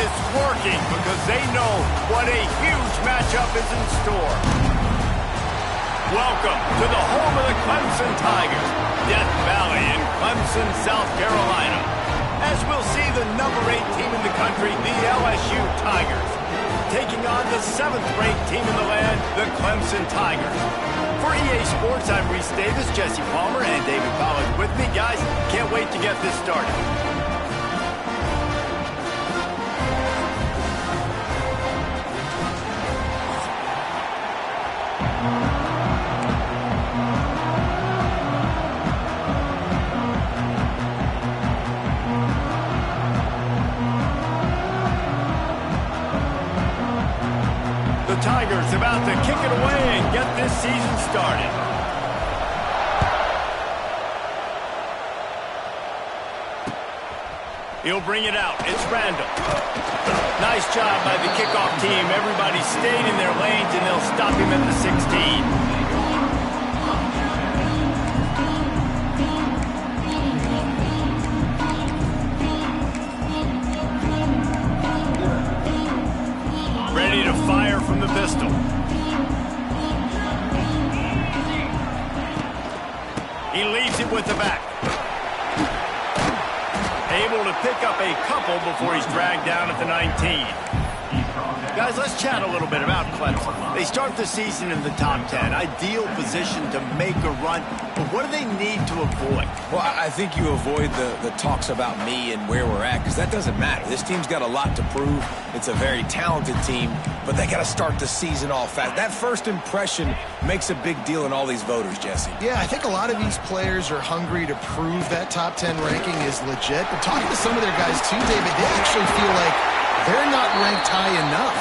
it's working because they know what a huge matchup is in store. Welcome to the home of the Clemson Tigers, Death Valley in Clemson, South Carolina. As we'll see the number 8 team in the country, the LSU Tigers, taking on the 7th-ranked team in the land, the Clemson Tigers. For EA Sports, I'm Reese Davis, Jesse Palmer, and David Pollack with me. Guys, can't wait to get this started. The Tigers about to kick it away and get this season started. He'll bring it out. It's Randall. Nice job by the kickoff team. Everybody stayed in their lanes, and they'll stop him at the 16. Ready to fire from the pistol. He leaves it with the back. Able to pick up a couple before he's dragged down at the 19. Guys, let's chat a little bit about Clemson. They start the season in the top 10. Ideal position to make a run. But what do they need to avoid? Well, I think you avoid the talks about me and where we're at, because that doesn't matter. This team's got a lot to prove. It's a very talented team, but they got to start the season off fast. That first impression makes a big deal in all these voters, Jesse. Yeah, I think a lot of these players are hungry to prove that top 10 ranking is legit. But talking to some of their guys too, David, they actually feel like they're not ranked high enough.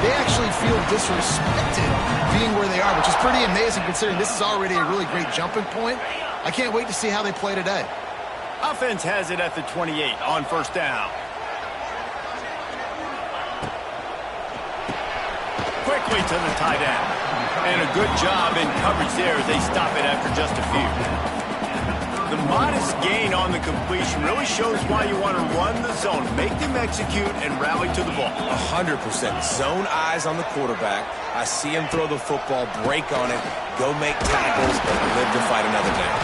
They actually feel disrespected being where they are, which is pretty amazing considering this is already a really great jumping point. I can't wait to see how they play today. Offense has it at the 28 on first down. Quickly to the tight end. And a good job in coverage there as they stop it after just a few. The modest gain on the completion really shows why you want to run the zone. Make them execute and rally to the ball. 100%. Zone eyes on the quarterback. I see him throw the football, break on it, go make tackles, and live to fight another day.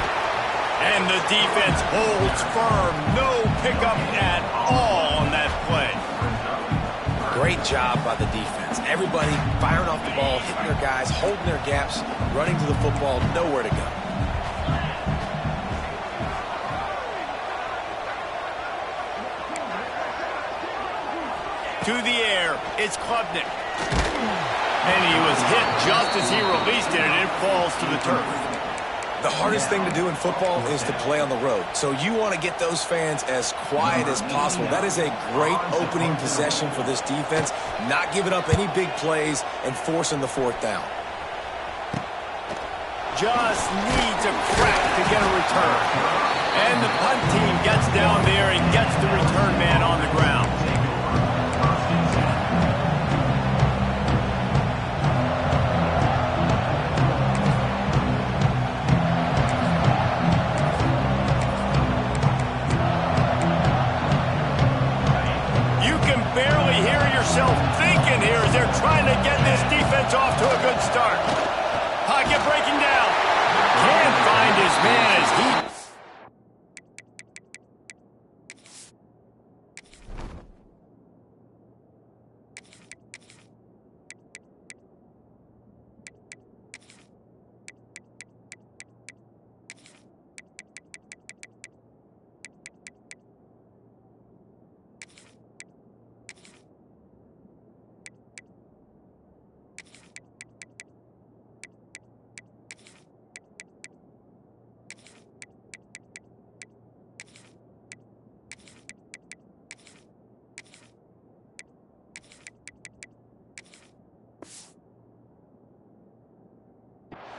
And the defense holds firm. No pickup at all on that play. Great job by the defense. Everybody firing off the ball, hitting their guys, holding their gaps, running to the football, nowhere to go. To the air, it's Klubnik. And he was hit just as he released it, and it falls to the turf. The hardest thing to do in football is to play on the road. So you want to get those fans as quiet as possible. That is a great opening possession for this defense, not giving up any big plays and forcing the 4th down. Just needs a crack to get a return. And the punt team gets down there and gets the return man on the ground. Barely hear yourself thinking here as they're trying to get this defense off to a good start. Pocket breaking down. Can't find his man as he...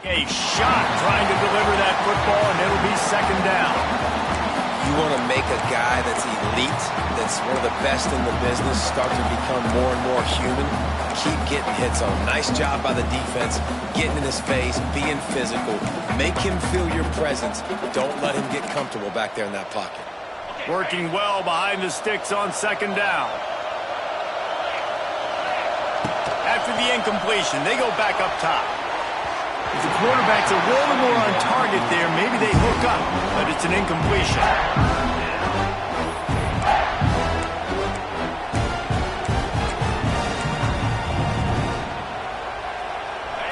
A shot trying to deliver that football, and it'll be 2nd down. You want to make a guy that's elite, that's one of the best in the business, start to become more and more human. Keep getting hits on him. Nice job by the defense, getting in his face, being physical. Make him feel your presence. Don't let him get comfortable back there in that pocket. Working well behind the sticks on 2nd down. after the incompletion. They go back up top. If the quarterback's a little more on target there, maybe they hook up, but it's an incompletion.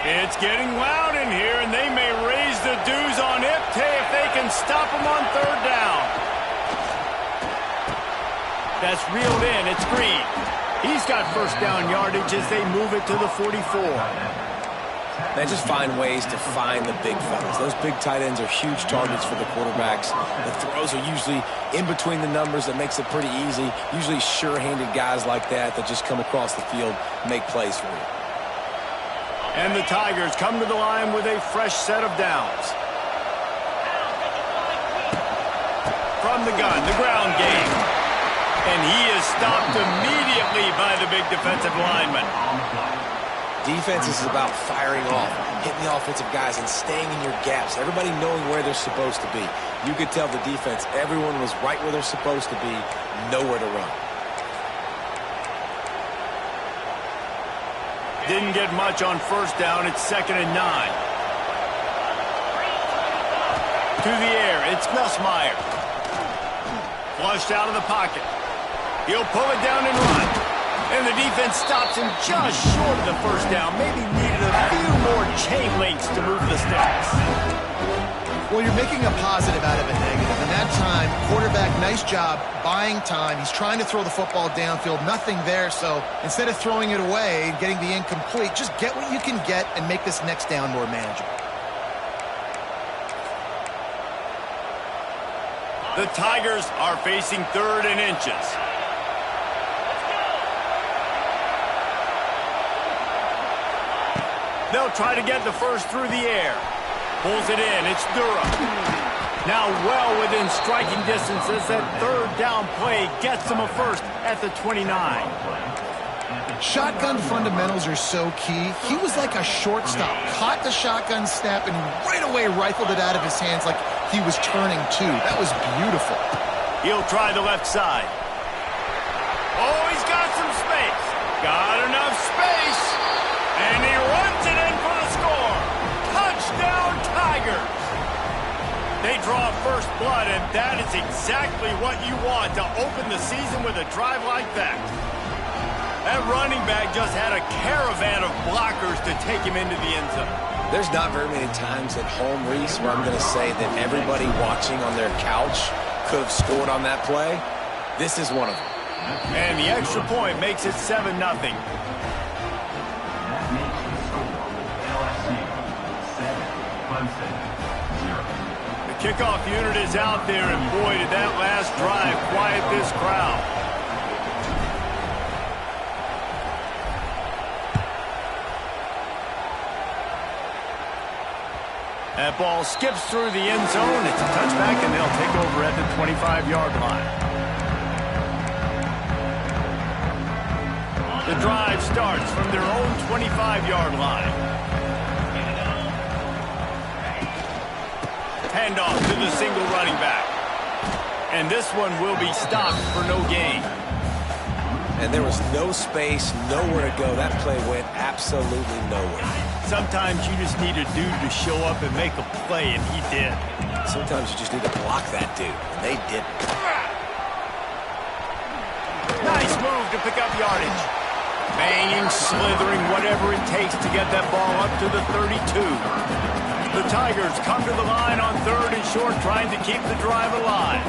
It's getting loud in here, and they may raise the dues on Ipte if they can stop him on third down. That's reeled in. It's Green. He's got first down yardage as they move it to the 44. They just find ways to find the big fellas. Those big tight ends are huge targets for the quarterbacks. The throws are usually in between the numbers. That makes it pretty easy. Usually sure-handed guys like that just come across the field, make plays for you. And the Tigers come to the line with a fresh set of downs. From the gun, the ground game. And he is stopped immediately by the big defensive lineman. Defense is about firing off, hitting the offensive guys, and staying in your gaps. Everybody knowing where they're supposed to be. You could tell the defense, everyone was right where they're supposed to be, nowhere to run. Didn't get much on first down. It's 2nd and 9. To the air. It's Nussmeier. Flushed out of the pocket. He'll pull it down and run. And the defense stops him just short of the first down. Maybe needed a few more chain links to move the sticks. Well, you're making a positive out of a negative. And that time, quarterback, nice job buying time. He's trying to throw the football downfield. Nothing there. So instead of throwing it away and getting the incomplete, just get what you can get and make this next down more manageable. The Tigers are facing 3rd and inches. They'll try to get the first through the air. Pulls it in. It's Durham. Now well within striking distance as that third down play gets them a first at the 29. Shotgun fundamentals are so key. He was like a shortstop. Caught the shotgun snap and right away rifled it out of his hands like he was turning two. That was beautiful. He'll try the left side. Oh, he's got some space. Got enough space. And he runs it in for the score. Touchdown, Tigers. They draw first blood, and that is exactly what you want to open the season with a drive like that. That running back just had a caravan of blockers to take him into the end zone. There's not very many times at home, Reese, where I'm going to say that everybody watching on their couch could have scored on that play. This is one of them. And the extra point makes it 7-0. The kickoff unit is out there, and boy, did that last drive quiet this crowd. That ball skips through the end zone. It's a touchback, and they'll take over at the 25-yard line. The drive starts from their own 25-yard line. Handoff to the single running back. And this one will be stopped for no gain. And there was no space, nowhere to go. That play went absolutely nowhere. Sometimes you just need a dude to show up and make a play, and he did. Sometimes you just need to block that dude, and they didn't. Nice move to pick up yardage. Banging, slithering, whatever it takes to get that ball up to the 32. The Tigers come to the line on 3rd and short, trying to keep the drive alive.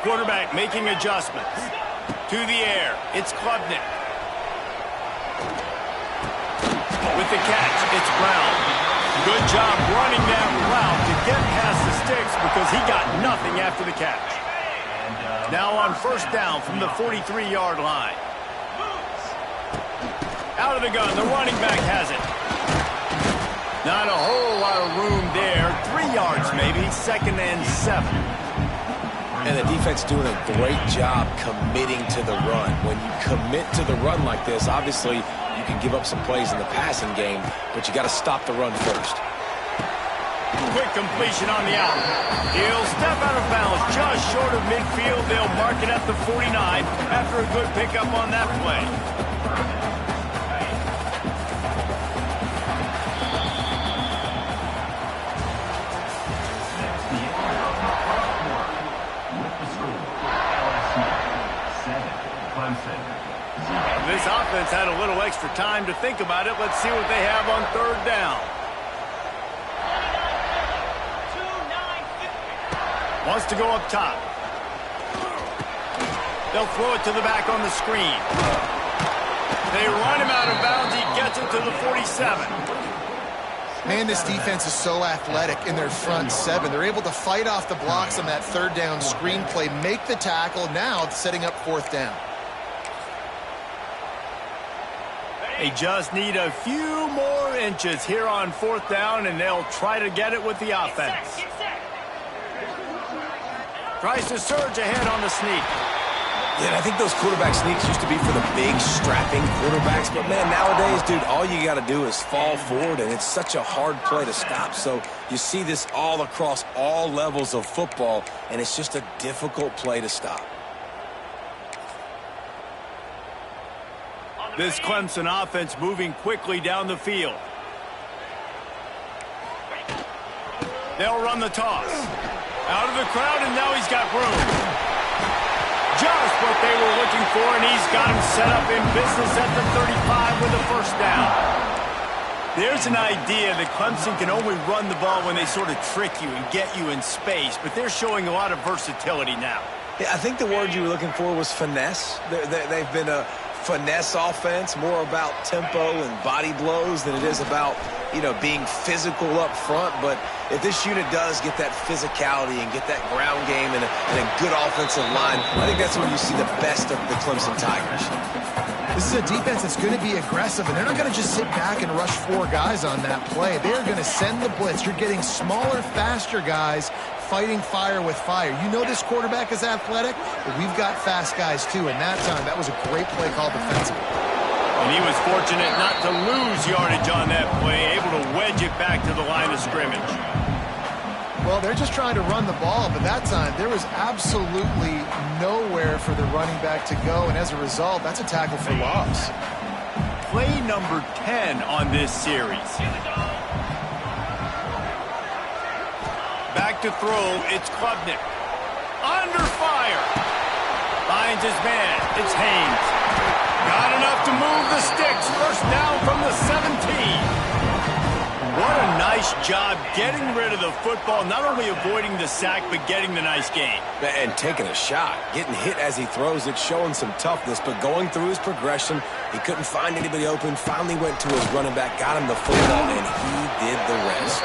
Quarterback making adjustments. To the air, it's Klubnik. With the catch, it's Brown. Good job running that route to get past the sticks because he got nothing after the catch. Now on first down from the 43-yard line. Out of the gun, the running back has it. Not a whole lot of room there. 3 yards maybe, 2nd and 7. And the defense doing a great job committing to the run. When you commit to the run like this, obviously you can give up some plays in the passing game, but you got to stop the run first. Quick completion on the out. He'll step out of bounds just short of midfield. They'll mark it at the 49 after a good pickup on that play. This offense had a little extra time to think about it. Let's see what they have on third down. Wants to go up top. They'll throw it to the back on the screen. They run him out of bounds. He gets it to the 47. Man, this defense is so athletic in their front seven. They're able to fight off the blocks on that third down screen play, make the tackle. Now setting up fourth down. They just need a few more inches here on fourth down, and they'll try to get it with the offense. Tries to surge ahead on the sneak. Yeah, and I think those quarterback sneaks used to be for the big, strapping quarterbacks. But, man, nowadays, dude, all you got to do is fall forward, and it's such a hard play to stop. So you see this all across all levels of football, and it's just a difficult play to stop. This Clemson offense moving quickly down the field. They'll run the toss. Out of the crowd, and now he's got room. Just what they were looking for, and he's got him set up in business at the 35 with a first down. There's an idea that Clemson can only run the ball when they sort of trick you and get you in space, but they're showing a lot of versatility now. Yeah, I think the word you were looking for was finesse. They've been a finesse offense, more about tempo and body blows than it is about, you know, being physical up front. But if this unit does get that physicality and get that ground game and a good offensive line, I think that's when you see the best of the Clemson Tigers. This is a defense that's going to be aggressive, and they're not going to just sit back and rush four guys on that play. They're going to send the blitz. You're getting smaller, faster guys fighting fire with fire. You know this quarterback is athletic, but we've got fast guys too, and that time, that was a great play call defensively. And he was fortunate not to lose yardage on that play, able to wedge it back to the line of scrimmage. Well, they're just trying to run the ball, but that time there was absolutely nowhere for the running back to go, and as a result, that's a tackle for loss. Play number 10 on this series. Back to throw, it's Klubnik. Under fire. Finds his man, it's Haynes. Got enough to move the sticks. First down from the 17. What a nice job getting rid of the football, not only avoiding the sack, but getting the nice gain. And taking a shot, getting hit as he throws it, showing some toughness, but going through his progression, he couldn't find anybody open, finally went to his running back, got him the football, and he did the rest.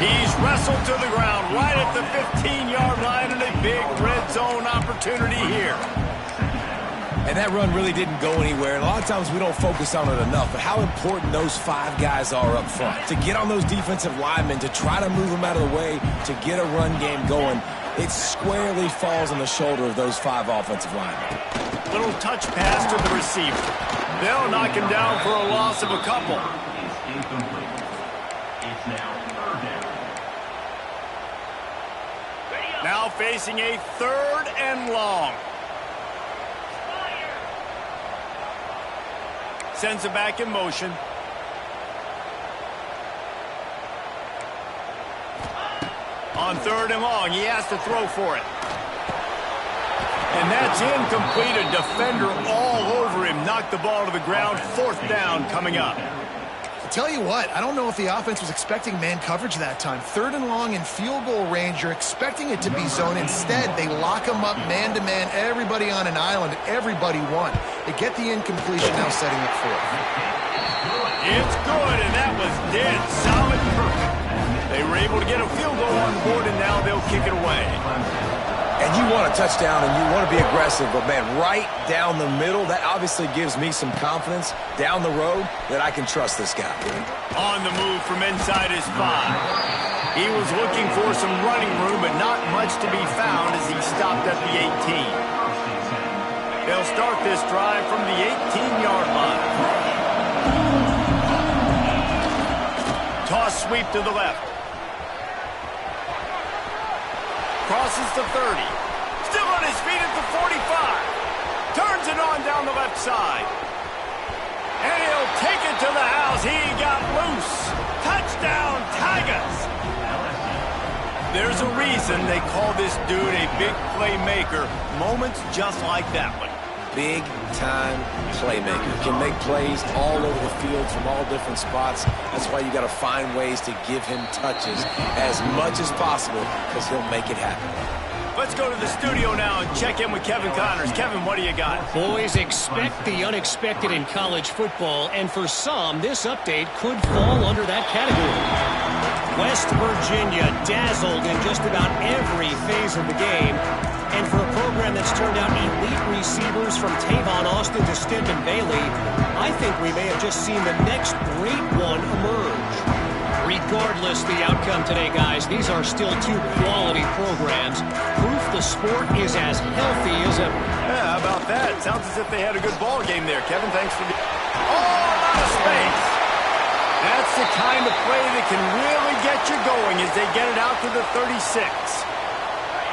He's wrestled to the ground right at the 15-yard line, and a big red zone opportunity here. And that run really didn't go anywhere. And a lot of times we don't focus on it enough. But how important those five guys are up front. To get on those defensive linemen, to try to move them out of the way, to get a run game going, it squarely falls on the shoulder of those five offensive linemen. Little touch pass to the receiver. They'll knock him down for a loss of a couple. Now facing a third and long. Sends it back in motion. On third and long, he has to throw for it. And that's incomplete. A defender all over him. Knocked the ball to the ground. Fourth down coming up. I'll tell you what, I don't know if the offense was expecting man coverage that time. Third and long in field goal range, you're expecting it to be zone. Instead, they lock them up man-to-man, everybody on an island, everybody won. They get the incompletion, now setting it fourth. It's good, and that was dead solid perfect. They were able to get a field goal on board, and now they'll kick it away. And you want a touchdown, and you want to be aggressive, but, man, right down the middle, that obviously gives me some confidence down the road that I can trust this guy. On the move from inside his 5. He was looking for some running room, but not much to be found as he stopped at the 18. They'll start this drive from the 18-yard line. Toss sweep to the left. Crosses the 30. Still on his feet at the 45. Turns it on down the left side. And he'll take it to the house. He got loose. Touchdown, Tigers. There's a reason they call this dude a big playmaker. Moments just like that one. Big-time playmaker. Can make plays all over the field from all different spots. That's why you got to find ways to give him touches as much as possible because he'll make it happen. Let's go to the studio now and check in with Kevin Connors. Kevin, what do you got? Boys, expect the unexpected in college football, and for some, this update could fall under that category. West Virginia dazzled in just about every phase of the game. And for a program that's turned out elite receivers from Tavon Austin to Stedman Bailey, I think we may have just seen the next great one emerge. Regardless the outcome today, guys, these are still two quality programs. Proof the sport is as healthy as ever. Yeah, how about that? Sounds as if they had a good ball game there. Kevin, thanks for the... Oh, a lot of space. That's the kind of play that can really get you going as they get it out to the 36.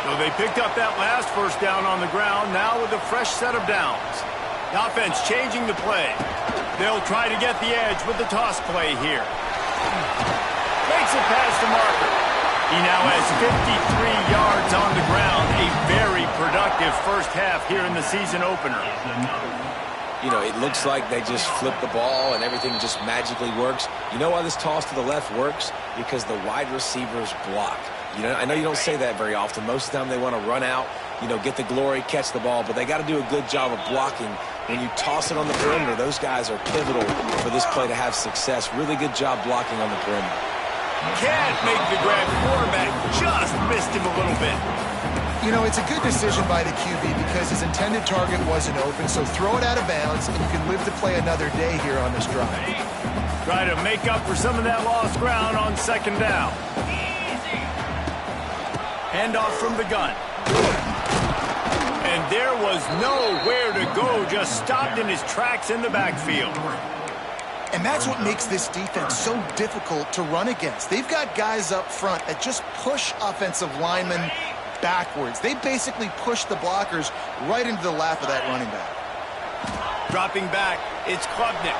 So they picked up that last first down on the ground, now with a fresh set of downs. The offense changing the play. They'll try to get the edge with the toss play here. Makes it past the marker. He now has 53 yards on the ground. A very productive first half here in the season opener. You know, it looks like they just flip the ball and everything just magically works. You know why this toss to the left works? Because the wide receivers block. You know, I know you don't say that very often. Most of the time they want to run out, you know, get the glory, catch the ball, but they got to do a good job of blocking. When you toss it on the perimeter, those guys are pivotal for this play to have success. Really good job blocking on the perimeter. Can't make the grab. Quarterback just missed him a little bit. You know, it's a good decision by the QB because his intended target wasn't open, so throw it out of bounds, and you can live to play another day here on this drive. Try to make up for some of that lost ground on second down. Handoff from the gun. And there was nowhere to go, just stopped in his tracks in the backfield. And that's what makes this defense so difficult to run against. They've got guys up front that just push offensive linemen backwards. They basically push the blockers right into the lap of that running back. Dropping back, it's Klubnik.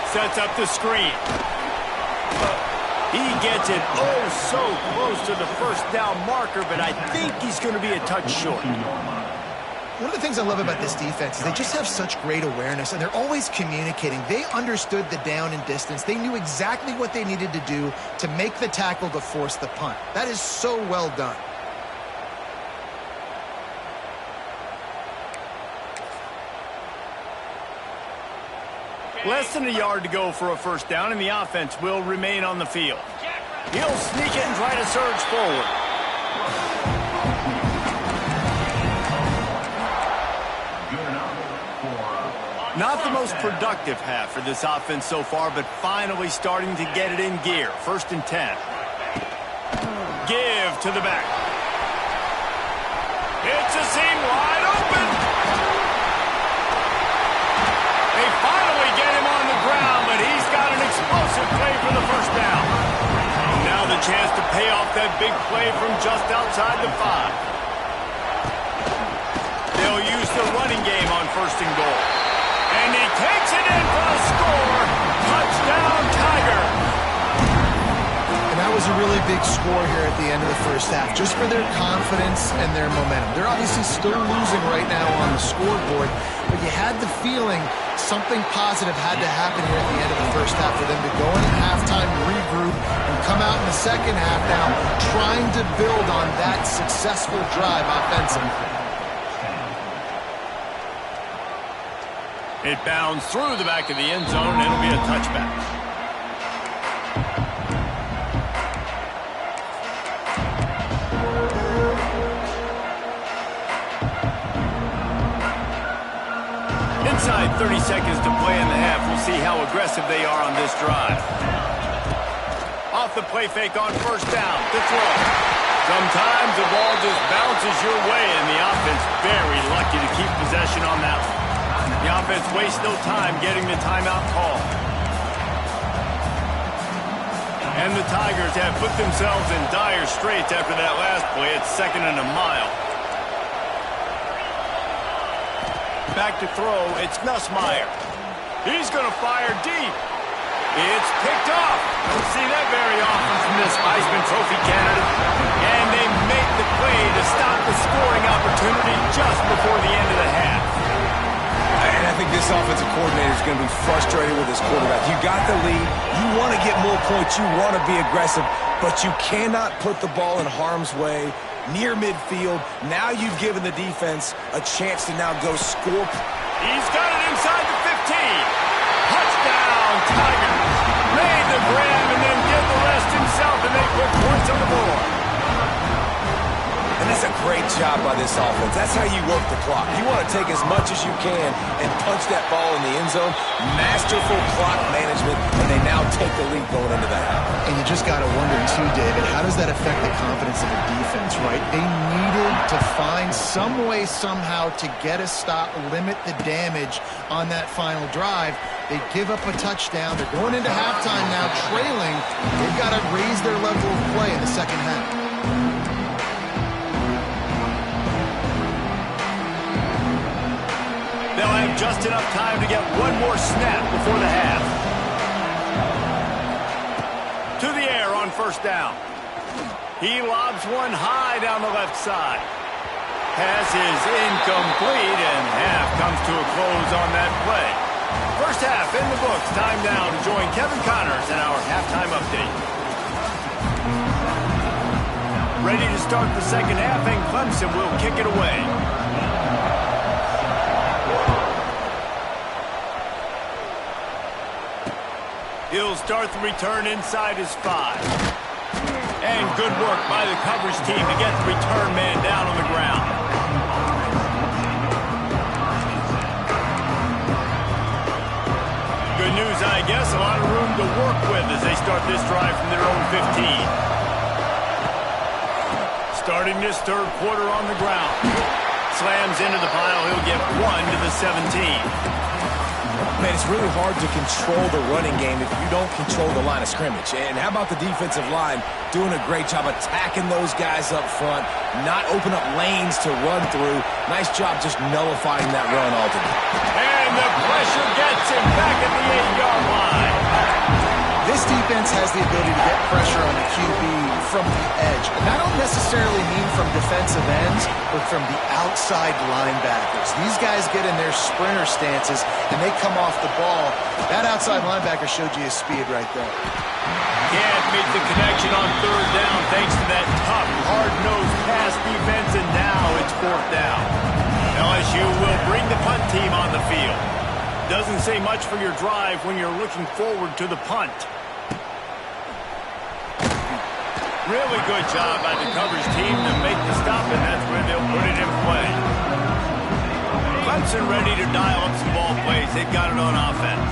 Sets up the screen. He gets it oh so close to the first down marker, but I think he's going to be a touch short. One of the things I love about this defense is they just have such great awareness, and they're always communicating. They understood the down and distance. They knew exactly what they needed to do to make the tackle to force the punt. That is so well done. Less than a yard to go for a first down, and the offense will remain on the field. He'll sneak it and try to surge forward. Not the most productive half for this offense so far, but finally starting to get it in gear. 1st and 10. Give to the back. It's a seam wide open. They finally get him on the ground, but he's got an explosive play for the first down. Now the chance to pay off that big play from just outside the 5. They'll use the running game on 1st and goal. And he takes it in for the score. Touchdown, Tigers. And that was a really big score here at the end of the first half, just for their confidence and their momentum. They're obviously still losing right now on the scoreboard, but you had the feeling something positive had to happen here at the end of the first half for them to go in at halftime, regroup, and come out in the second half now trying to build on that successful drive offensively. It bounds through the back of the end zone, and it'll be a touchback. Inside 30 seconds to play in the half. We'll see how aggressive they are on this drive. Off the play fake on 1st down to throw. Sometimes the ball just bounces your way, and the offense very lucky to keep possession on that one. The offense wastes no time getting the timeout call. And the Tigers have put themselves in dire straits after that last play. It's 2nd and a mile. Back to throw, it's Nussmeier. He's going to fire deep. It's picked off. Don't see that very often from this Heisman Trophy candidate. And they make the play to stop the scoring opportunity just before the end of the half. And I think this offensive coordinator is going to be frustrated with his quarterback. You got the lead. You want to get more points. You want to be aggressive. But you cannot put the ball in harm's way near midfield. Now you've given the defense a chance to now go score. He's got it inside the 15. Touchdown, Tigers. Made the grab and then did the rest himself, and they put points on the board. And that's a great job by this offense. That's how you work the clock. You want to take as much as you can and punch that ball in the end zone. Masterful clock management, and they now take the lead going into the half. And you just got to wonder, too, David, how does that affect the confidence of the defense, right? They needed to find some way, somehow, to get a stop, limit the damage on that final drive. They give up a touchdown. They're going into halftime now, trailing. They've got to raise their level of play in the second half. They'll have just enough time to get one more snap before the half. To the air on 1st down. He lobs one high down the left side. Pass is incomplete, and half comes to a close on that play. First half in the books. Time now to join Kevin Connors in our halftime update. Ready to start the second half, and Clemson will kick it away. He'll start the return inside his 5. And good work by the coverage team to get the return man down on the ground. Good news, I guess. A lot of room to work with as they start this drive from their own 15. Starting this third quarter on the ground. Slams into the pile. He'll get 1 to the 17. Man, it's really hard to control the running game if you don't control the line of scrimmage. And how about the defensive line doing a great job attacking those guys up front, not open up lanes to run through. Nice job just nullifying that run altogether. And the pressure gets him back at the 8-yard line. This defense has the ability to get pressure on the QB from the edge. And I don't necessarily mean from defensive ends, but from the outside linebackers. These guys get in their sprinter stances, and they come off the ball. That outside linebacker showed you his speed right there. Can't make the connection on 3rd down thanks to that tough, hard-nosed pass defense, and now it's 4th down. LSU will bring the punt team on the field. Doesn't say much for your drive when you're looking forward to the punt. Really good job by the coverage team to make the stop, and that's where they'll put it in play. Clemson ready to dial up some ball plays. They've got it on offense.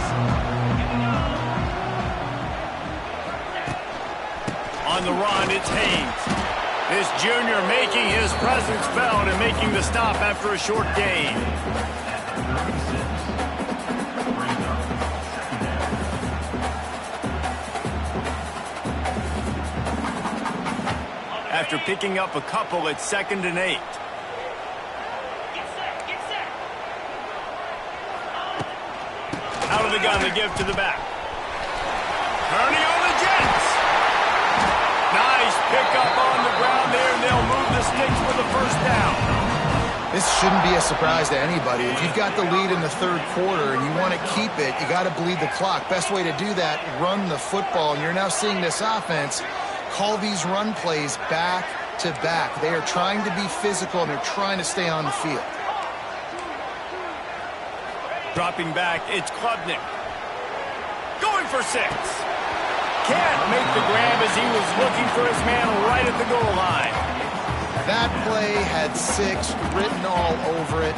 On the run, it's Haynes. This junior making his presence felt and making the stop after a short gain. After picking up a couple, it's 2nd and 8. Out of the gun, they give to the back. Kearney on the Jets. Nice pickup on the ground there, and they'll move the sticks for the 1st down. This shouldn't be a surprise to anybody. If you've got the lead in the 3rd quarter and you want to keep it, you got to bleed the clock. Best way to do that, run the football. And you're now seeing this offense call these run plays back to back. They are trying to be physical, and they're trying to stay on the field. Dropping back, it's Klubnik. Going for 6. Can't make the grab as he was looking for his man right at the goal line. That play had 6 written all over it,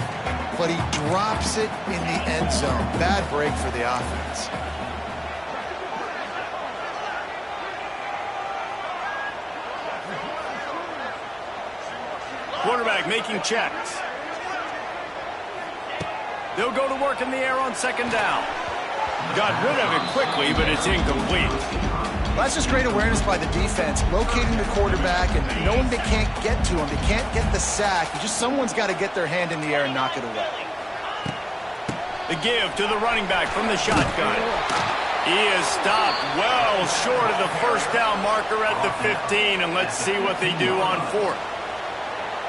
but he drops it in the end zone. Bad break for the offense. Quarterback making checks. They'll go to work in the air on 2nd down. Got rid of it quickly, but it's incomplete. Well, that's just great awareness by the defense, locating the quarterback and knowing they can't get to him. They can't get the sack. Just someone's got to get their hand in the air and knock it away. The give to the running back from the shotgun. He is stopped well short of the first down marker at the 15, and let's see what they do on fourth.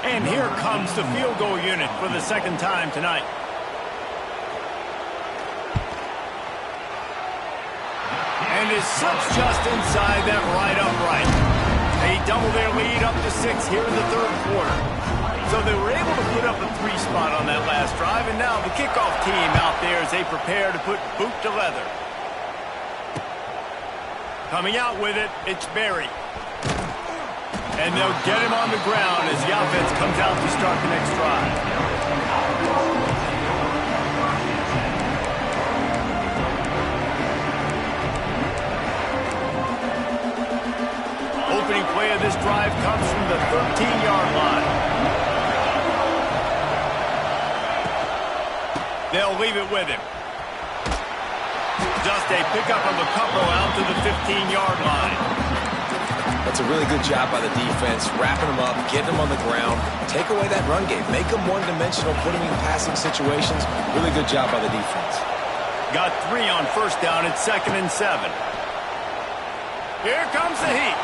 And here comes the field goal unit for the second time tonight. And it slips just inside that right upright. They double their lead up to 6 here in the third quarter. So they were able to put up a 3 spot on that last drive, and now the kickoff team out there as they prepare to put boot to leather. Coming out with it, it's Berry. And they'll get him on the ground as the offense comes out to start the next drive. Opening play of this drive comes from the 13-yard line. They'll leave it with him. Just a pickup of a couple out to the 15-yard line. That's a really good job by the defense, wrapping them up, getting them on the ground, take away that run game, make them one-dimensional, put them in passing situations. Really good job by the defense. Got 3 on first down. It's 2nd and 7. Here comes the heat.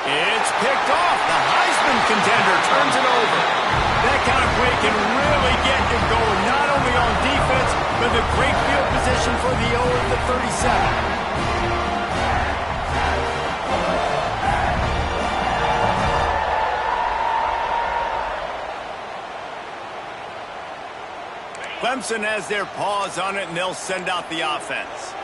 It's picked off. The Heisman contender turns it over. That kind of play can really get you going, not only on defense, but the great field position for the O at the 37. Clemson has their paws on it, and they'll send out the offense.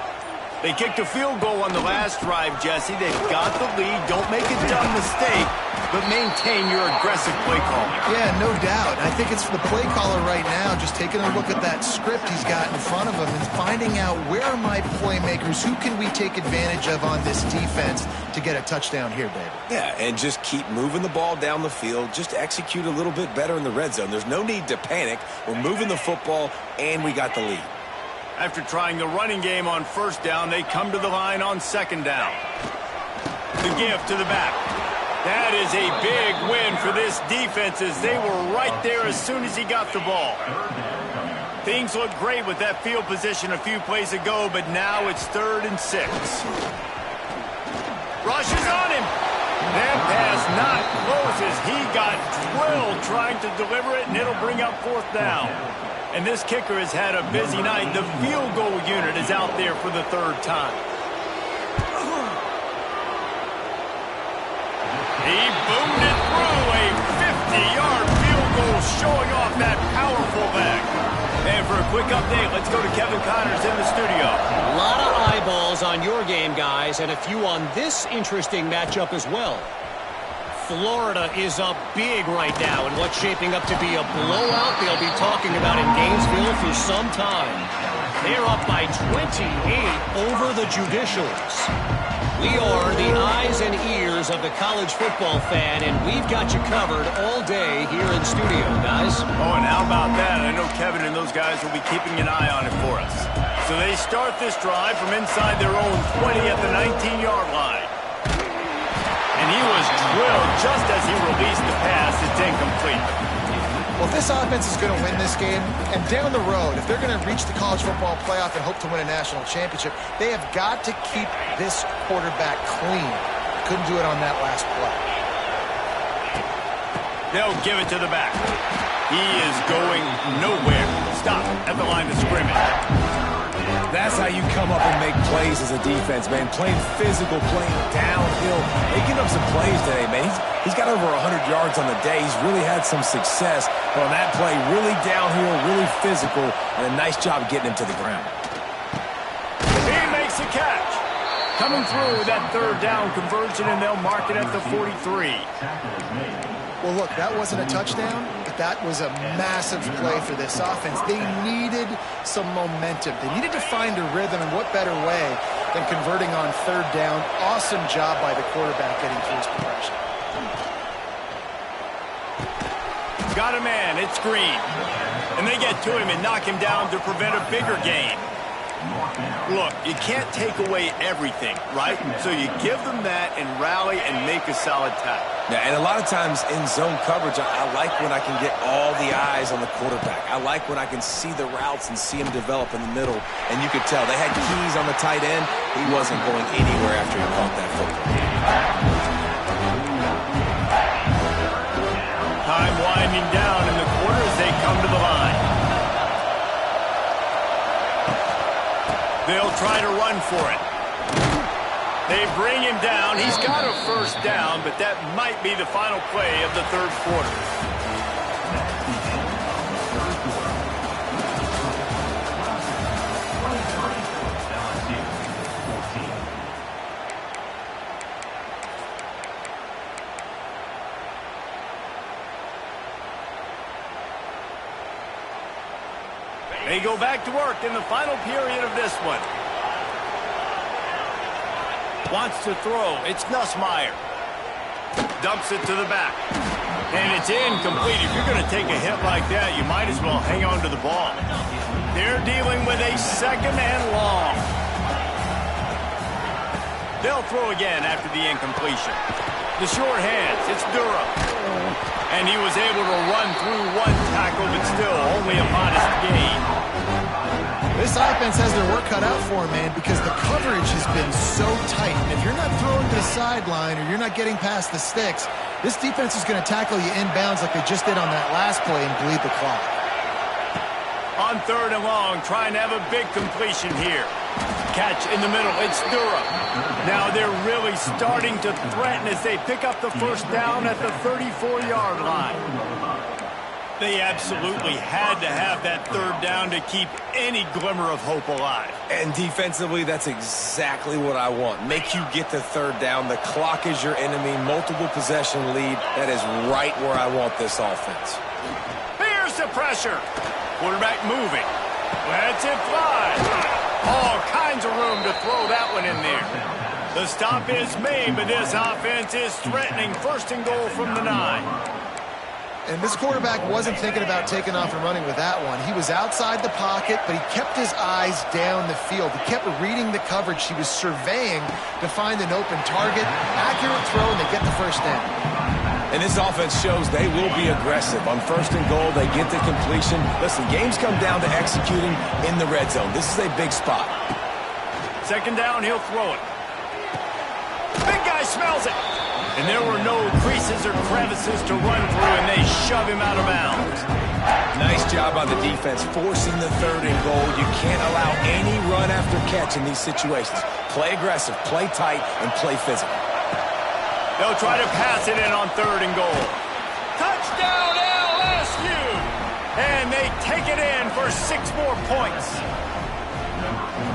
They kicked a field goal on the last drive, Jesse. They've got the lead. Don't make a dumb mistake, but maintain your aggressive play calling. Yeah, no doubt. I think it's the play caller right now just taking a look at that script he's got in front of him and finding out where are my playmakers, who can we take advantage of on this defense to get a touchdown here, David. Yeah, and just keep moving the ball down the field. Just execute a little bit better in the red zone. There's no need to panic. We're moving the football, and we got the lead. After trying the running game on first down, they come to the line on second down. The give to the back. That is a big win for this defense as they were right there as soon as he got the ball. Things look great with that field position a few plays ago, but now it's 3rd and 6. Rushes on him. That pass not closes. He got drilled trying to deliver it, and it'll bring up 4th down. And this kicker has had a busy night. The field goal unit is out there for the 3rd time. He boomed it through a 50-yard field goal, showing off that powerful leg. And for a quick update, let's go to Kevin Connors in the studio. A lot of eyeballs on your game, guys, and a few on this interesting matchup as well. Florida is up big right now in what's shaping up to be a blowout they'll be talking about in Gainesville for some time. They're up by 28 over the Judicials. We are the eyes and ears of the college football fan, and we've got you covered all day here in studio, guys. Oh, and how about that? I know Kevin and those guys will be keeping an eye on it for us. So they start this drive from inside their own 20 at the 19-yard line. And he was drilled just as he released the pass. It's incomplete. Well, if this offense is going to win this game, and down the road, if they're going to reach the college football playoff and hope to win a national championship, they have got to keep this quarterback clean. Couldn't do it on that last play. They'll give it to the back. He is going nowhere. Stop at the line of scrimmage. That's how you come up and make plays as a defense, man. Playing physical, playing downhill. Making up some plays today, man. He's got over 100 yards on the day. He's really had some success. But on that play, really downhill, really physical, and a nice job getting him to the ground. He makes a catch. Coming through with that 3rd down conversion, and they'll mark it at the 43. Well, look, that wasn't a touchdown, but that was a massive play for this offense. They needed some momentum. They needed to find a rhythm, and what better way than converting on 3rd down. Awesome job by the quarterback getting through his progression. Got a man, it's Green. And they get to him and knock him down to prevent a bigger gain. Look, you can't take away everything, right? So you give them that and rally and make a solid tackle. Yeah, and a lot of times in zone coverage, I like when I can get all the eyes on the quarterback. I like when I can see the routes and see him develop in the middle. And you could tell they had keys on the tight end. He wasn't going anywhere after he caught that football. Time winding down in the quarter as they come to the line. They'll try to run for it. They bring him down. He's got a first down, but that might be the final play of the third quarter. They go back to work in the final period of this one. Wants to throw. It's Nussmeier. Dumps it to the back. And it's incomplete. If you're going to take a hit like that, you might as well hang on to the ball. They're dealing with a second and long. They'll throw again after the incompletion. The short hands. It's Durham. And he was able to run through one tackle, but still only a modest gain. This offense has their work cut out for them, man, because the coverage has been so tight. And if you're not throwing to the sideline or you're not getting past the sticks, this defense is going to tackle you inbounds like they just did on that last play and bleed the clock. On third and long, trying to have a big completion here. Catch in the middle. It's Durham. Now they're really starting to threaten as they pick up the first down at the 34-yard line. They absolutely had to have that third down to keep any glimmer of hope alive. And defensively, that's exactly what I want. Make you get the third down. The clock is your enemy. Multiple possession lead. That is right where I want this offense. Here's the pressure. Quarterback moving. Lets it fly. All kinds of room to throw that one in there. The stop is made, but this offense is threatening first and goal from the 9. And this quarterback wasn't thinking about taking off and running with that one. He was outside the pocket, but he kept his eyes down the field. He kept reading the coverage. He was surveying to find an open target. Accurate throw, and they get the first down. And this offense shows they will be aggressive. On first and goal, they get the completion. Listen, games come down to executing in the red zone. This is a big spot. Second down, he'll throw it. Big guy smells it. And there were no creases or crevices to run through, and they shove him out of bounds. Nice job by the defense, forcing the third and goal. You can't allow any run after catch in these situations. Play aggressive, play tight, and play physical. They'll try to pass it in on third and goal. Touchdown, LSU! And they take it in for 6 more points.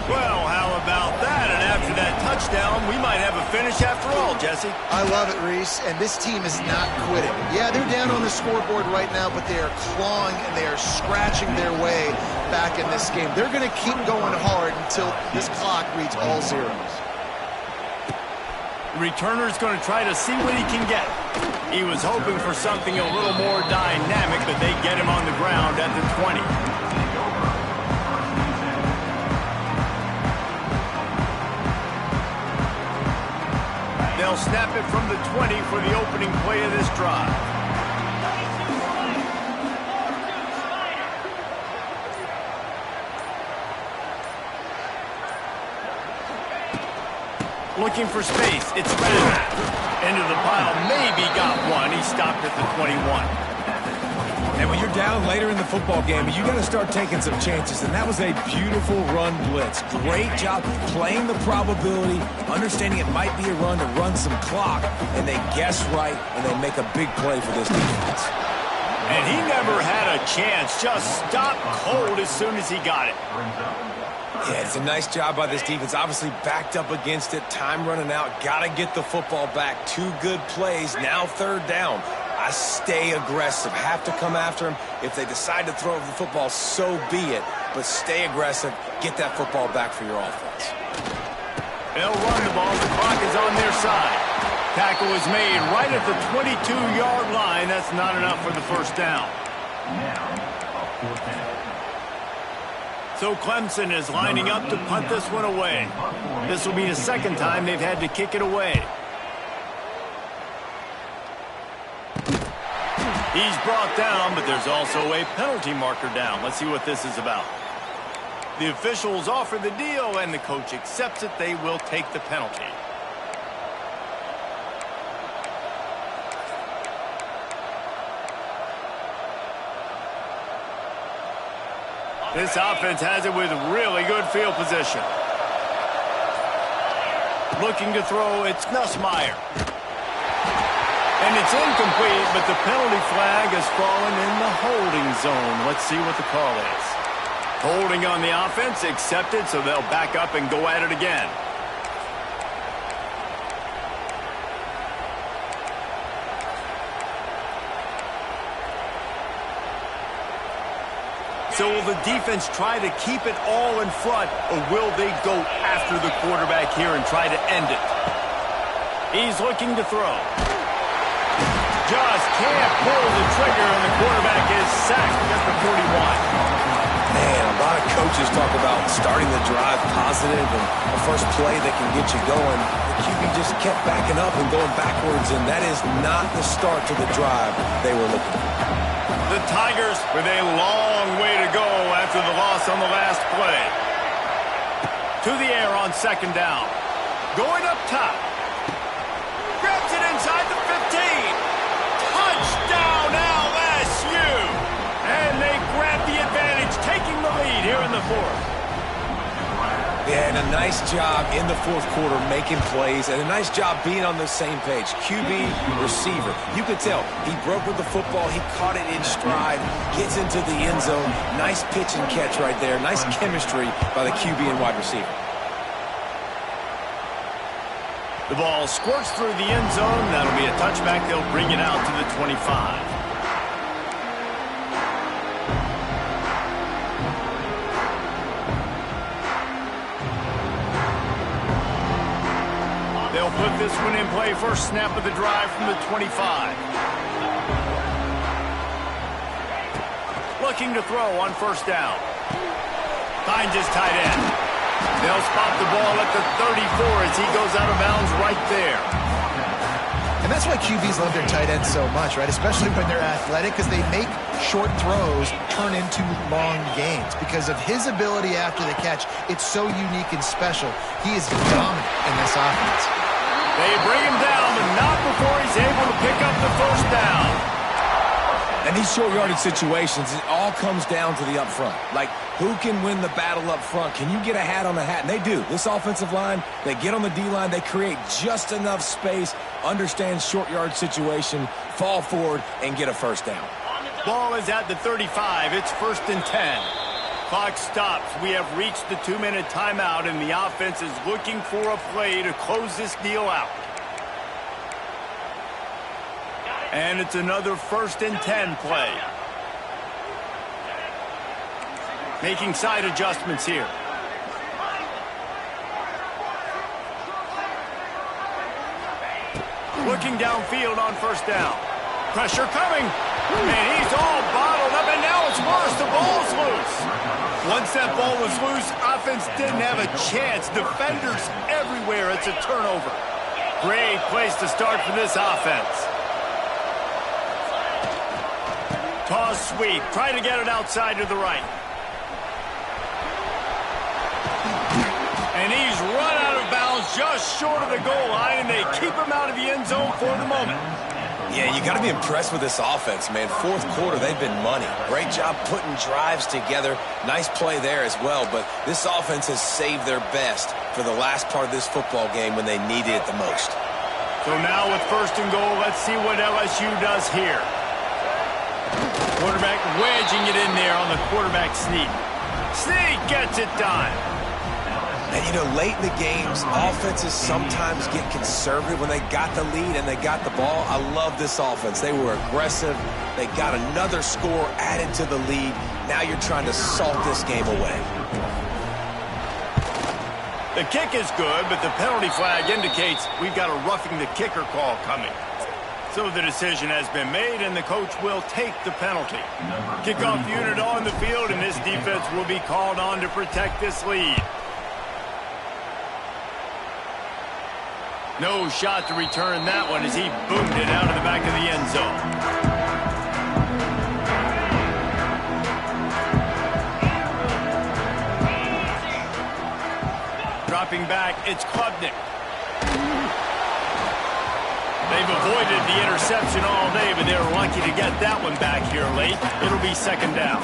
Well, how about that? And after that touchdown, we might have a finish after all, Jesse. I love it, Reese, and this team is not quitting. Yeah, they're down on the scoreboard right now, but they are clawing and they are scratching their way back in this game. They're going to keep going hard until this clock reads all zeros. The returner's going to try to see what he can get. He was hoping for something a little more dynamic, but they get him on the ground at the 20. They'll snap it from the 20 for the opening play of this drive. Looking for space. It's Renner. Into the pile. Maybe got one. He stopped at the 21. And when you're down later in the football game, you got to start taking some chances. And that was a beautiful run blitz. Great job playing the probability, understanding it might be a run to run some clock, and they guess right, and they make a big play for this defense. And he never had a chance. Just stopped cold as soon as he got it. Yeah, it's a nice job by this defense. Obviously backed up against it. Time running out. Got to get the football back. 2 good plays. Now third down. I stay aggressive. Have to come after him. If they decide to throw the football, so be it. But stay aggressive. Get that football back for your offense. They'll run the ball. The clock is on their side. Tackle is made right at the 22-yard line. That's not enough for the first down. So Clemson is lining up to punt this one away. This will be the second time they've had to kick it away. He's brought down, but there's also a penalty marker down. Let's see what this is about. The officials offer the deal, and the coach accepts it. They will take the penalty. This offense has it with really good field position. Looking to throw, it's Nussmeier. And it's incomplete, but the penalty flag has fallen in the holding zone. Let's see what the call is. Holding on the offense, accepted, so they'll back up and go at it again. So will the defense try to keep it all in front, or will they go after the quarterback here and try to end it? He's looking to throw. Just can't pull the trigger, and the quarterback is sacked at the 41. Man, a lot of coaches talk about starting the drive positive and a first play that can get you going. The QB just kept backing up and going backwards, and that is not the start to the drive they were looking for. The Tigers with a long way to go after the loss on the last play. To the air on second down. Going up top. Grabs it inside the 15. Touchdown LSU! And they grab the advantage, taking the lead here in the fourth. Yeah, and a nice job in the fourth quarter making plays, and a nice job being on the same page. QB, receiver. You could tell he broke with the football. He caught it in stride, gets into the end zone. Nice pitch and catch right there. Nice chemistry by the QB and wide receiver. The ball squirts through the end zone. That'll be a touchback. They'll bring it out to the 25. They'll put this one in play. First snap of the drive from the 25. Looking to throw on first down. Finds his tight end. They'll spot the ball at the 34 as he goes out of bounds right there. And that's why QBs love their tight ends so much, right? Especially when they're athletic, because they make short throws turn into long gains. Because of his ability after the catch, it's so unique and special. He is dominant in this offense. They bring him down, but not before he's able to pick up the first down. And these short yardage situations, it all comes down to the up front. Like, who can win the battle up front? Can you get a hat on the hat? And they do. This offensive line, they get on the D-line, they create just enough space, understand short yard situation, fall forward, and get a first down. Ball is at the 35. It's 1st and 10. Clock stops. We have reached the 2-minute timeout, and the offense is looking for a play to close this deal out. And it's another 1st and 10 play. Making side adjustments here. Looking downfield on first down. Pressure coming. And he's all bottled up, and now it's worse. The ball's loose. Once that ball was loose, offense didn't have a chance. Defenders everywhere. It's a turnover. Great place to start for this offense. Toss sweep. Try to get it outside to the right. And he's run out of bounds just short of the goal line, and they keep him out of the end zone for the moment. Yeah, you got to be impressed with this offense, man. Fourth quarter, they've been money. Great job putting drives together. Nice play there as well, but this offense has saved their best for the last part of this football game when they needed it the most. So now with 1st and goal, let's see what LSU does here. Quarterback wedging it in there on the quarterback sneak. Sneak gets it done. And, you know, late in the games, offenses sometimes get conservative when they got the lead and they got the ball. I love this offense. They were aggressive. They got another score added to the lead. Now you're trying to salt this game away. The kick is good, but the penalty flag indicates we've got a roughing the kicker call coming. So the decision has been made, and the coach will take the penalty. Kickoff unit on the field, and this defense will be called on to protect this lead. No shot to return that one as he boomed it out of the back of the end zone. Dropping back, it's Klubnik. They've avoided the interception all day, but they're lucky to get that one back here late. It'll be second down.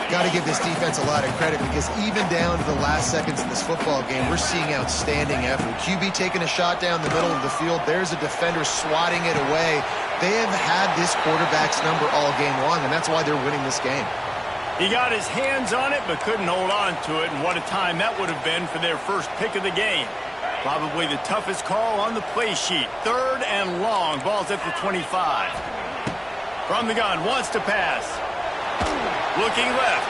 Got to give this defense a lot of credit because even down to the last seconds of this football game, we're seeing outstanding effort. QB taking a shot down the middle of the field. There's a defender swatting it away. They have had this quarterback's number all game long, and that's why they're winning this game. He got his hands on it, but couldn't hold on to it, and what a time that would have been for their first pick of the game. Probably the toughest call on the play sheet. 3rd and long. Ball's at the 25. From the gun, wants to pass. Looking left.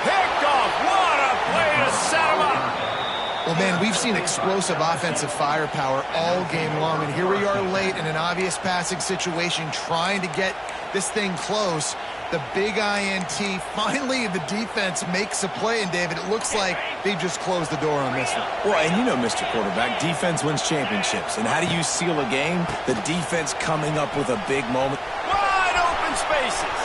Picked off. What a play to set him up. Well, man, we've seen explosive offensive firepower all game long, and here we are late in an obvious passing situation trying to get this thing close. The big INT. Finally, the defense makes a play, and David, it looks like they just closed the door on this one. Well, and you know, Mr. Quarterback, defense wins championships. And how do you seal a game? The defense coming up with a big moment. Wide open spaces.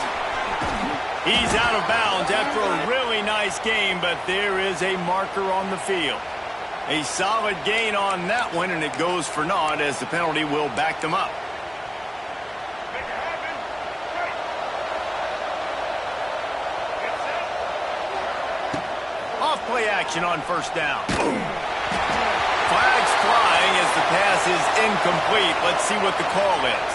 He's out of bounds after a really nice game, but there is a marker on the field. A solid gain on that one, and it goes for naught as the penalty will back them up. Off-play action on first down. Flags flying as the pass is incomplete. Let's see what the call is.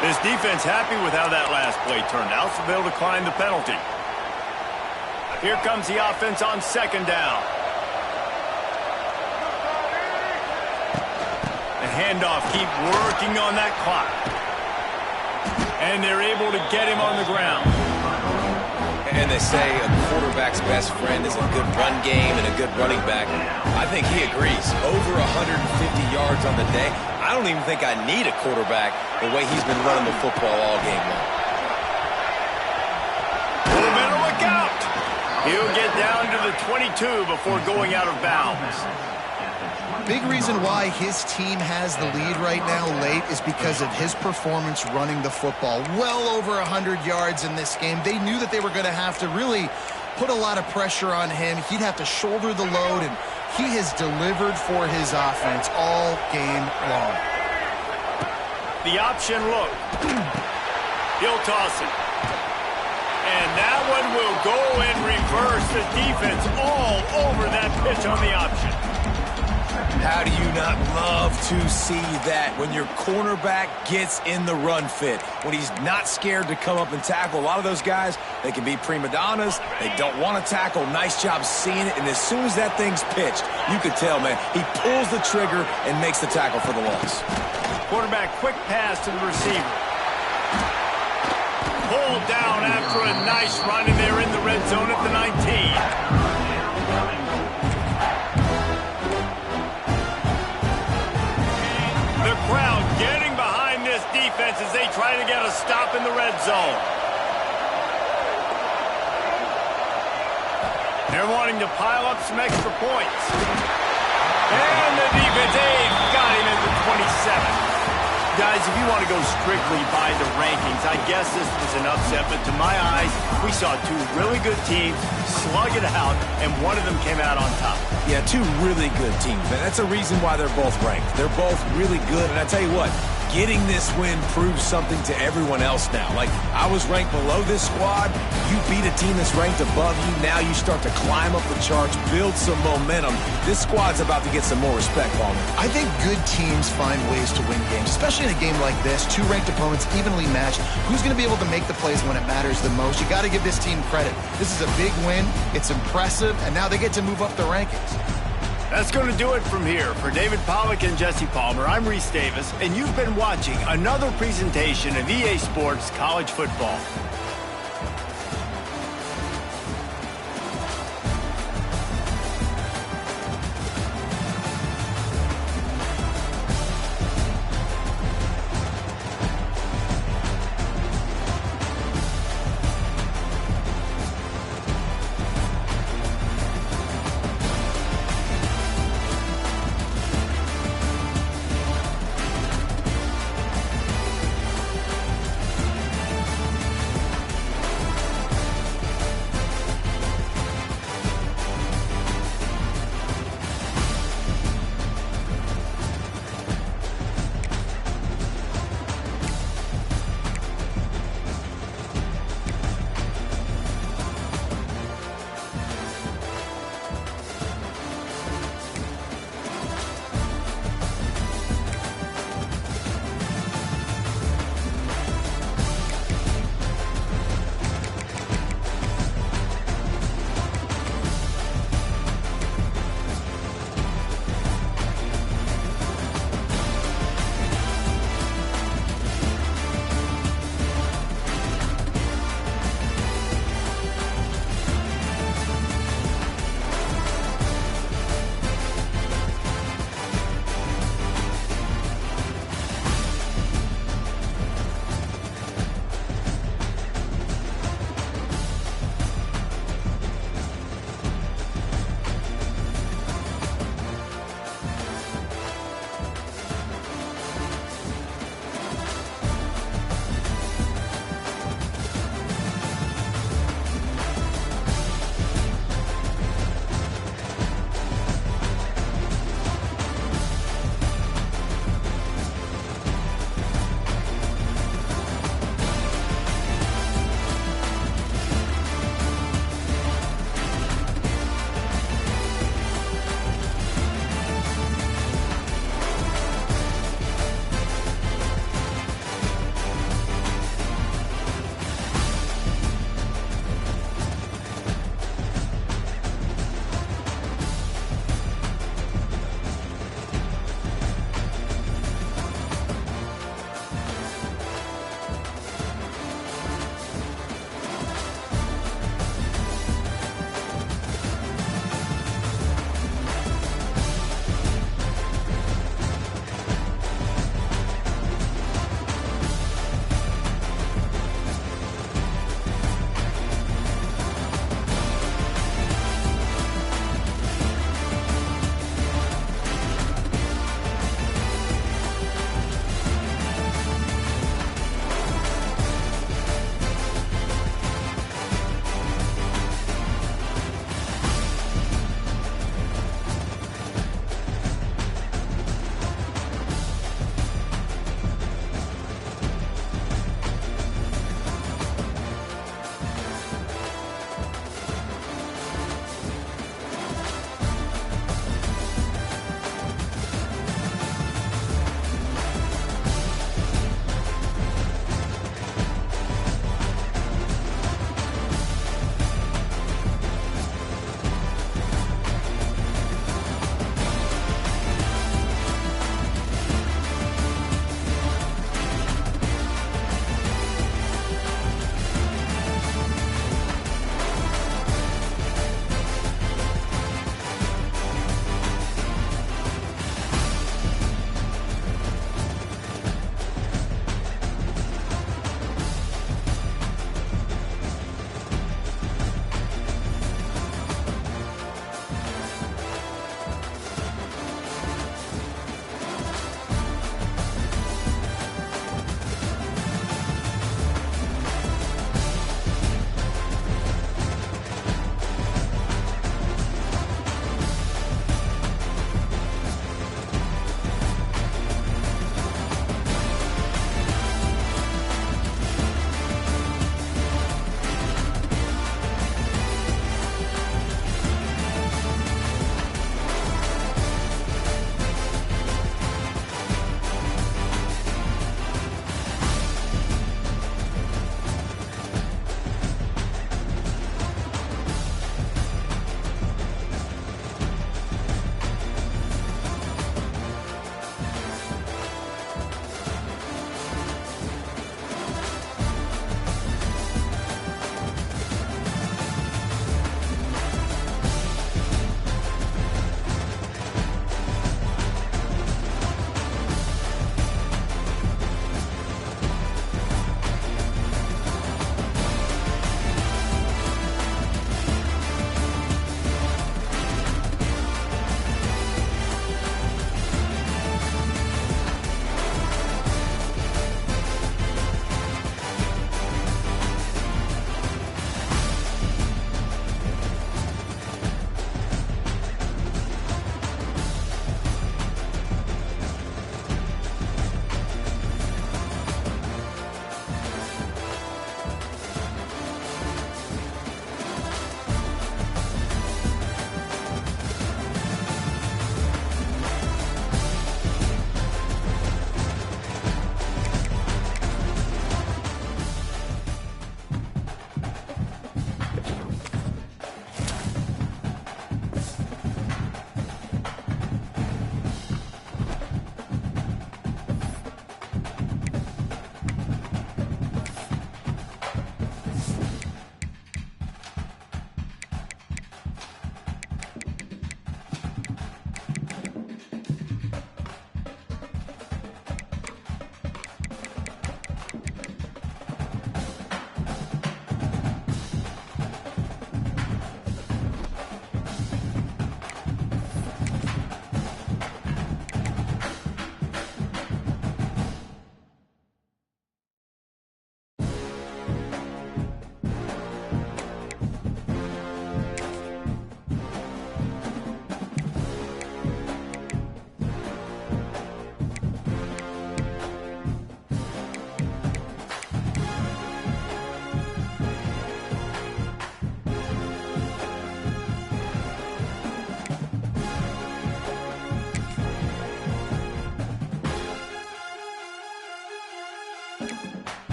This defense happy with how that last play turned out, so they'll decline the penalty. Here comes the offense on second down. The handoff, keep working on that clock. And they're able to get him on the ground. And they say a quarterback's best friend is a good run game and a good running back. I think he agrees. Over 150 yards on the day. I don't even think I need a quarterback the way he's been running the football all game long. Oh, better look out. He'll get down to the 22 before going out of bounds. Big reason why his team has the lead right now late is because of his performance running the football. Well over 100 yards in this game. They knew that they were going to have to really put a lot of pressure on him. He'd have to shoulder the load, and he has delivered for his offense all game long. The option look. He'll toss it. And that one will go in reverse. The defense all over that pitch on the option. How do you not love to see that when your cornerback gets in the run fit, when he's not scared to come up and tackle? A lot of those guys, they can be prima donnas. They don't want to tackle. Nice job seeing it. And as soon as that thing's pitched, you could tell, man, he pulls the trigger and makes the tackle for the loss. Quarterback, quick pass to the receiver. Pulled down after a nice run, and they're in the red zone at the 19. Crowd getting behind this defense as they try to get a stop in the red zone. They're wanting to pile up some extra points. And the defense got him at the 27. Guys, if you want to go strictly by the rankings, I guess this was an upset, but to my eyes, we saw two really good teams slug it out, and one of them came out on top. Yeah, two really good teams, man. That's a reason why they're both ranked. They're both really good, and I tell you what, getting this win proves something to everyone else now. Like, I was ranked below this squad. You beat a team that's ranked above you. Now you start to climb up the charts, build some momentum. This squad's about to get some more respect, Palmer. I think good teams find ways to win games, especially in a game like this. Two ranked opponents evenly matched. Who's going to be able to make the plays when it matters the most? You got to give this team credit. This is a big win. It's impressive, and now they get to move up the rankings. That's going to do it from here. For David Pollack and Jesse Palmer, I'm Reese Davis, and you've been watching another presentation of EA Sports College Football.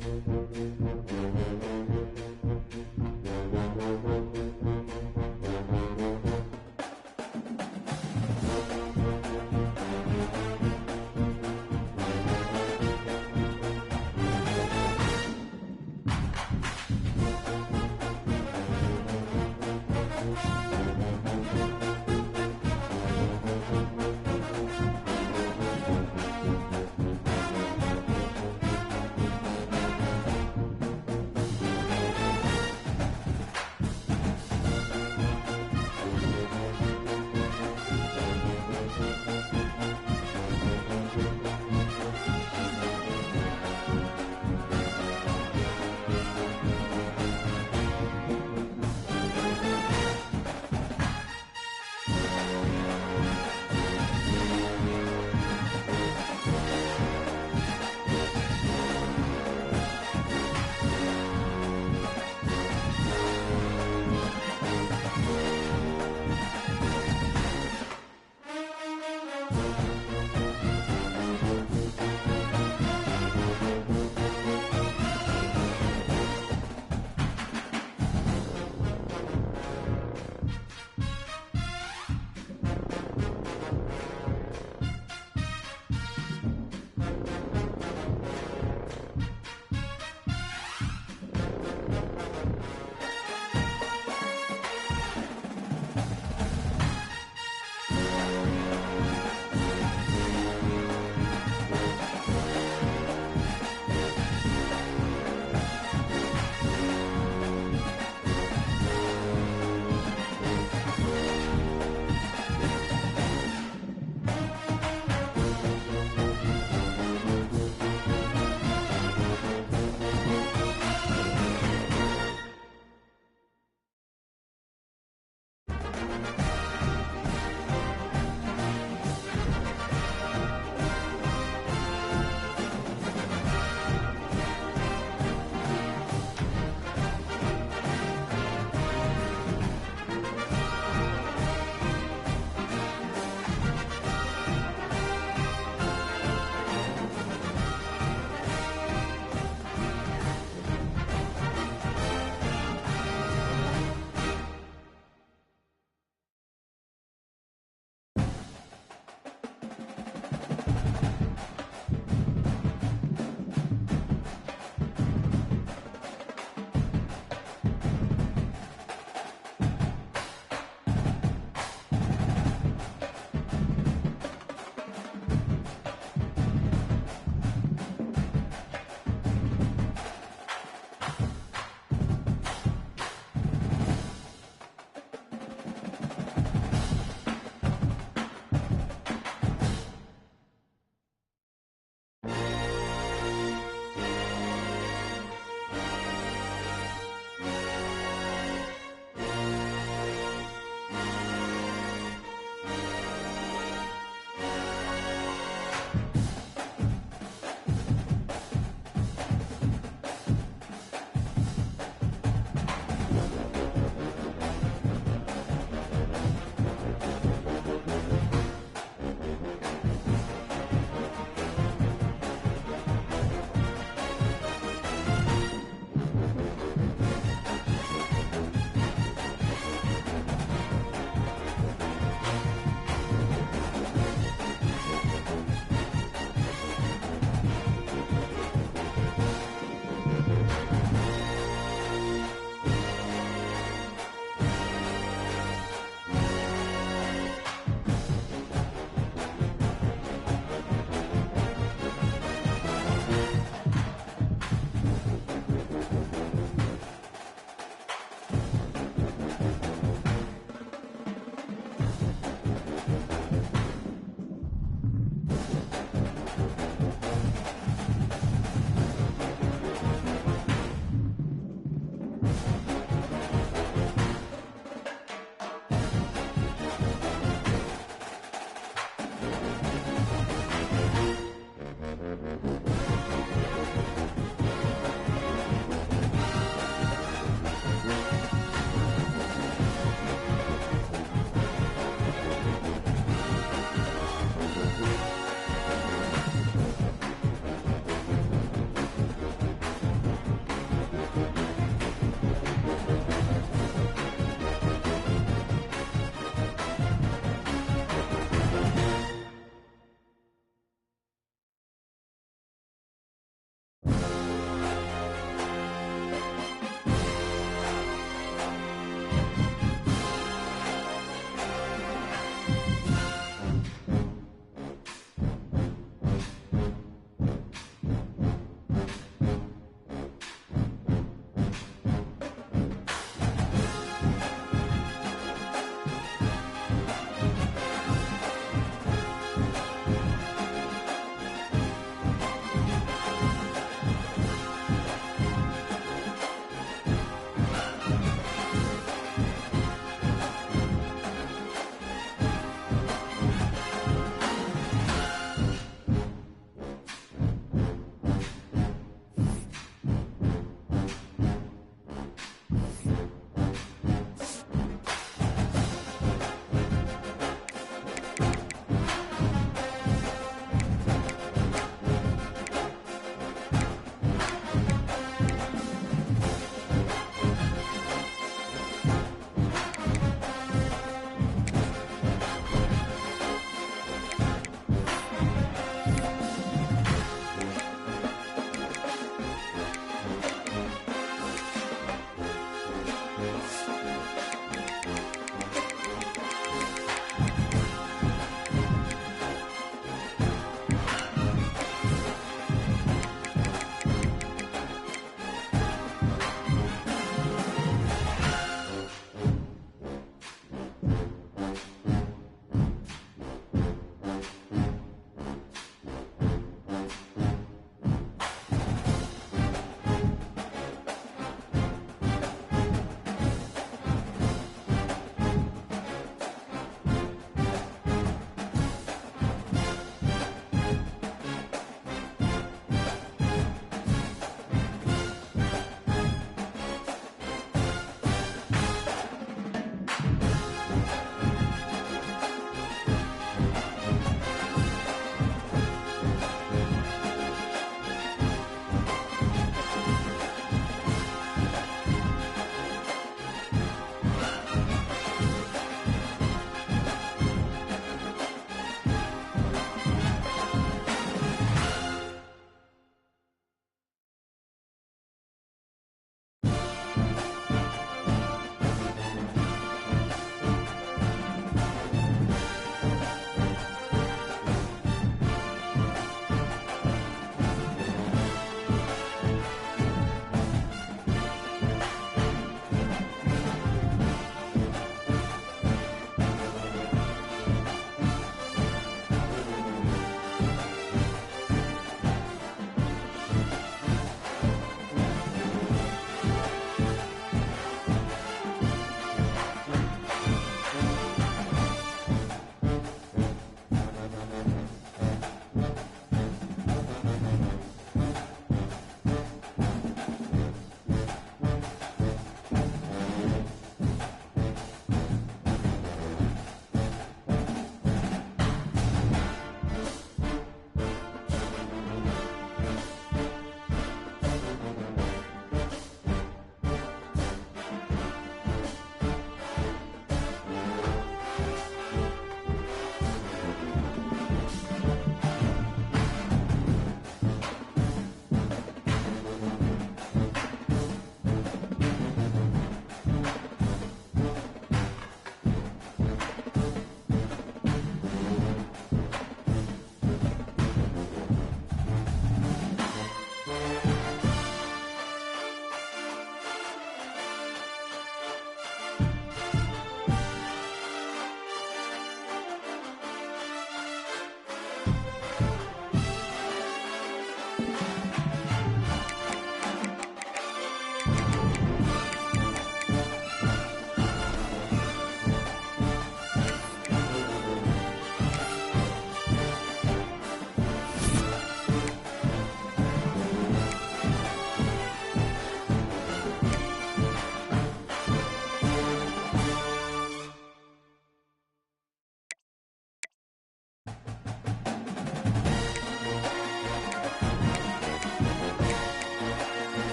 game.